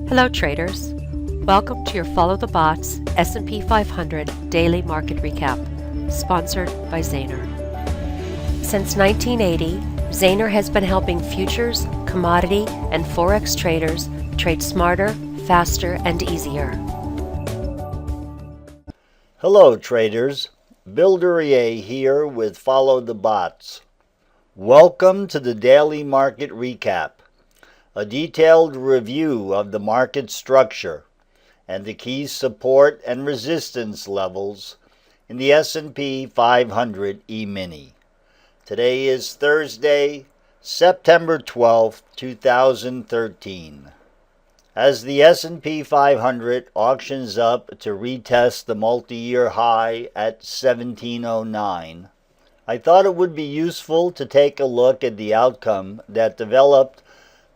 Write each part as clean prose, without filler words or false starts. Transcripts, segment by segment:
Hello traders, welcome to your Follow the Bots S&P 500 Daily Market Recap, sponsored by Zaner. Since 1980, Zaner has been helping futures, commodity, and forex traders trade smarter, faster, and easier. Hello traders, Bill Duryea here with Follow the Bots. Welcome to the Daily Market Recap, a detailed review of the market structure and the key support and resistance levels in the S&P 500 E-mini. Today is Thursday, September 12, 2013. As the S&P 500 auctions up to retest the multi-year high at 1709, I thought it would be useful to take a look at the outcome that developed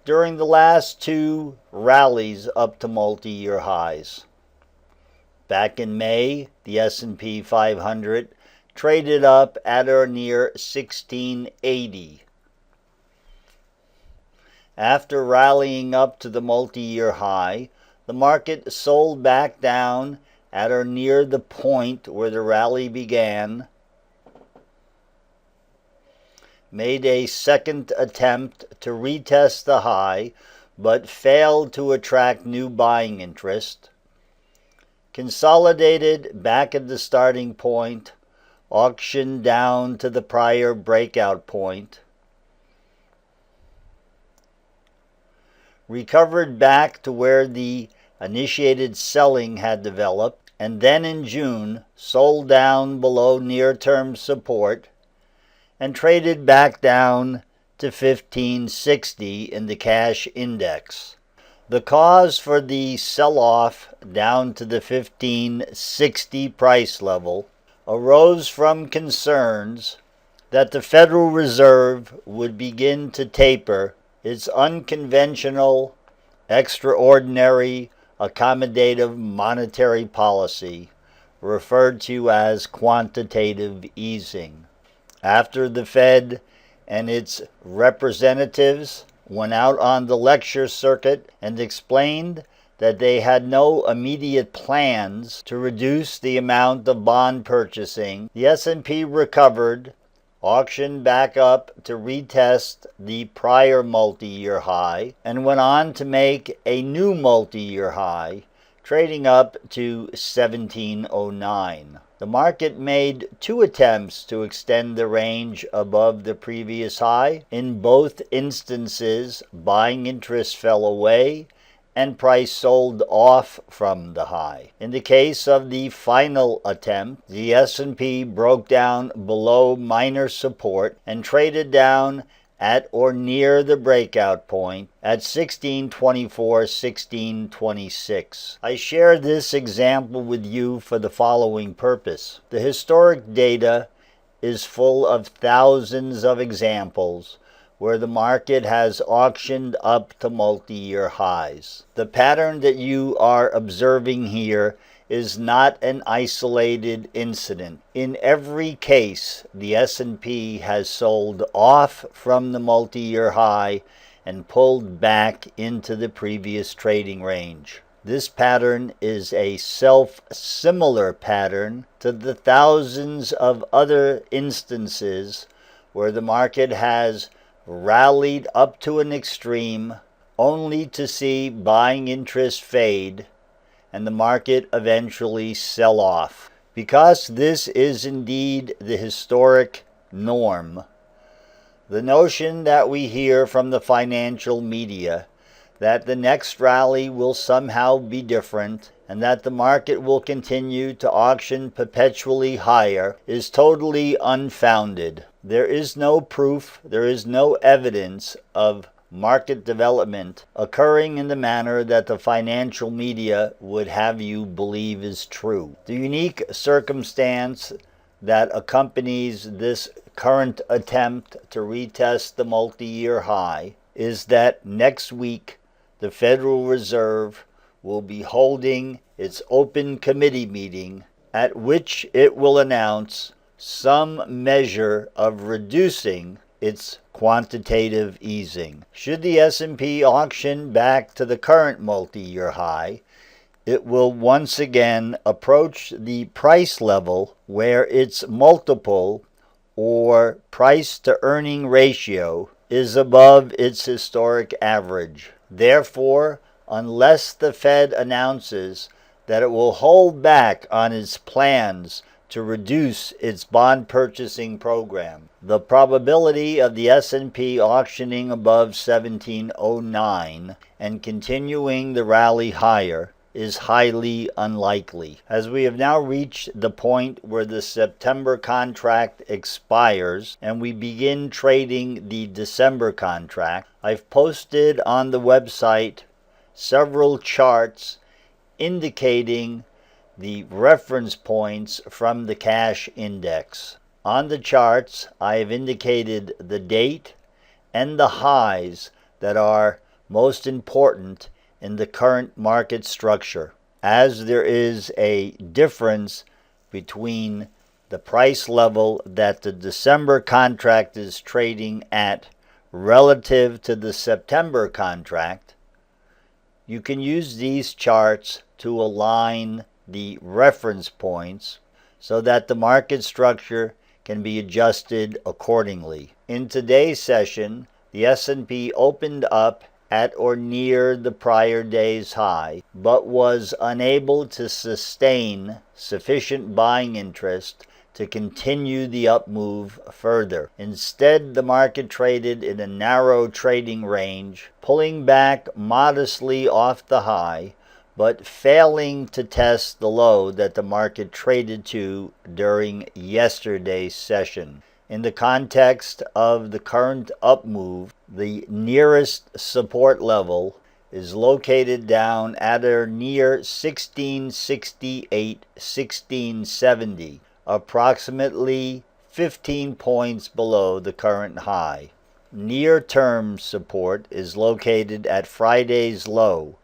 during the last two rallies up to multi-year highs. Back in May, the S&P 500 traded up at or near 1680. After rallying up to the multi-year high, the market sold back down at or near the point where the rally began, made a second attempt to retest the high, but failed to attract new buying interest, consolidated back at the starting point, auctioned down to the prior breakout point, recovered back to where the initiated selling had developed, and then in June sold down below near-term support and traded back down to 1560 in the cash index. The cause for the sell-off down to the 1560 price level arose from concerns that the Federal Reserve would begin to taper its unconventional, extraordinary, accommodative monetary policy, referred to as quantitative easing. After the Fed and its representatives went out on the lecture circuit and explained that they had no immediate plans to reduce the amount of bond purchasing, the S&P recovered, auctioned back up to retest the prior multi-year high, and went on to make a new multi-year high, trading up to 1709. The market made two attempts to extend the range above the previous high. In both instances, buying interest fell away and price sold off from the high. In the case of the final attempt, the S&P broke down below minor support and traded down at or near the breakout point at 1624, 1626. I share this example with you for the following purpose. The historic data is full of thousands of examples where the market has auctioned up to multi-year highs. The pattern that you are observing here is not an isolated incident. In every case, the S&P has sold off from the multi-year high and pulled back into the previous trading range. This pattern is a self-similar pattern to the thousands of other instances where the market has rallied up to an extreme only to see buying interest fade and the market eventually sell off. Because this is indeed the historic norm, the notion that we hear from the financial media that the next rally will somehow be different and that the market will continue to auction perpetually higher is totally unfounded. There is no proof, there is no evidence of market development occurring in the manner that the financial media would have you believe is true. The unique circumstance that accompanies this current attempt to retest the multi-year high is that next week the Federal Reserve will be holding its open committee meeting at which it will announce some measure of reducing its quantitative easing. Should the S&P auction back to the current multi-year high, it will once again approach the price level where its multiple or price to earning ratio is above its historic average. Therefore, unless the Fed announces that it will hold back on its plans to reduce its bond purchasing program, the probability of the S&P auctioning above 1709 and continuing the rally higher is highly unlikely. As we have now reached the point where the September contract expires and we begin trading the December contract, I've posted on the website several charts indicating the reference points from the cash index. On the charts, I have indicated the date and the highs that are most important in the current market structure, as there is a difference between the price level that the December contract is trading at relative to the September contract. You can use these charts to align the reference points so that the market structure can be adjusted accordingly. In today's session, the S&P opened up at or near the prior day's high, but was unable to sustain sufficient buying interest to continue the up move further. Instead, the market traded in a narrow trading range, pulling back modestly off the high, but failing to test the low that the market traded to during yesterday's session. In the context of the current up move, the nearest support level is located down at or near 1668, 1670, approximately 15 points below the current high. Near-term support is located at Friday's low,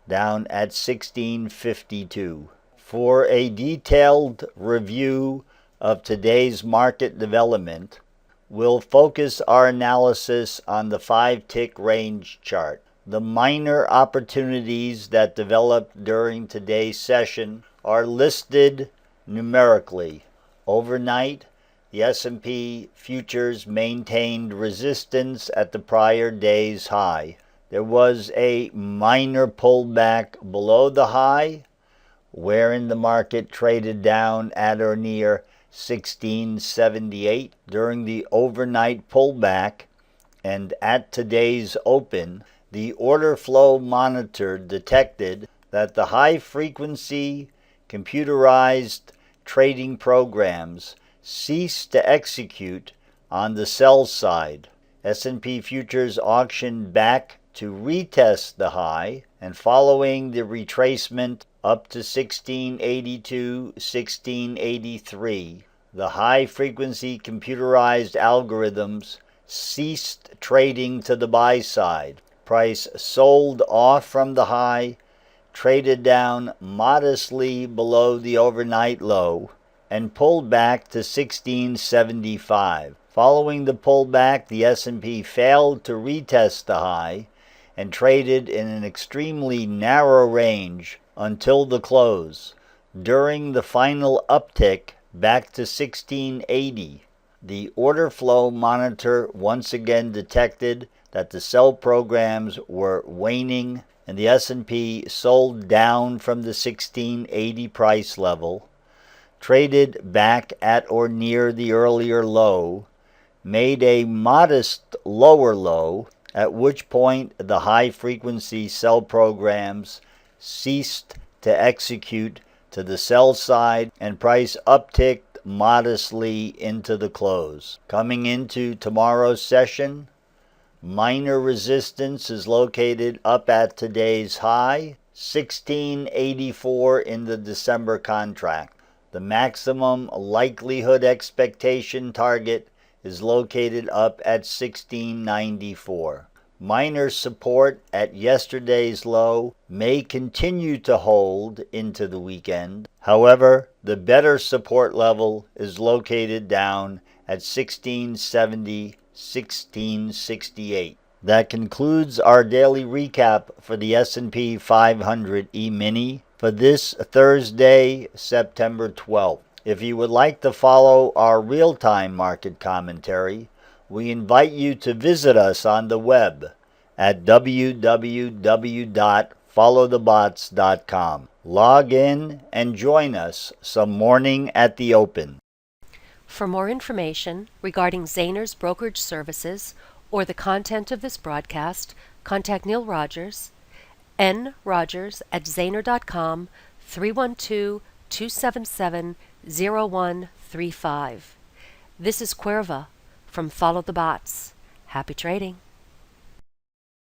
down at 1652. For a detailed review of today's market development, we'll focus our analysis on the 5-tick range chart. The minor opportunities that developed during today's session are listed numerically. Overnight, the S&P futures maintained resistance at the prior day's high. There was a minor pullback below the high, wherein the market traded down at or near 1678. During the overnight pullback and at today's open, the order flow monitor detected that the high-frequency computerized trading programs ceased to execute on the sell side. S&P futures auctioned back to retest the high, and following the retracement up to 1682, 1683, the high-frequency computerized algorithms ceased trading to the buy side. Price sold off from the high, traded down modestly below the overnight low, and pulled back to 1675. Following the pullback, the S&P failed to retest the high and traded in an extremely narrow range until the close. During the final uptick back to 1680, the order flow monitor once again detected that the sell programs were waning, and the S&P sold down from the 1680 price level, traded back at or near the earlier low, made a modest lower low, at which point the high-frequency sell programs ceased to execute to the sell side, and price upticked modestly into the close. Coming into tomorrow's session, minor resistance is located up at today's high, 1684 in the December contract. The maximum likelihood expectation target is located up at 1694. Minor support at yesterday's low may continue to hold into the weekend. However, the better support level is located down at 1670, 1668. That concludes our daily recap for the S&P 500 E-mini for this Thursday, September 12th. If you would like to follow our real-time market commentary, we invite you to visit us on the web at www.followthebots.com. Log in and join us some morning at the open. For more information regarding Zayner's brokerage services or the content of this broadcast, contact Neil Rogers, nrogers@zayner.com, 312-277-0135. This is Cuerva from Follow the Bots. Happy trading.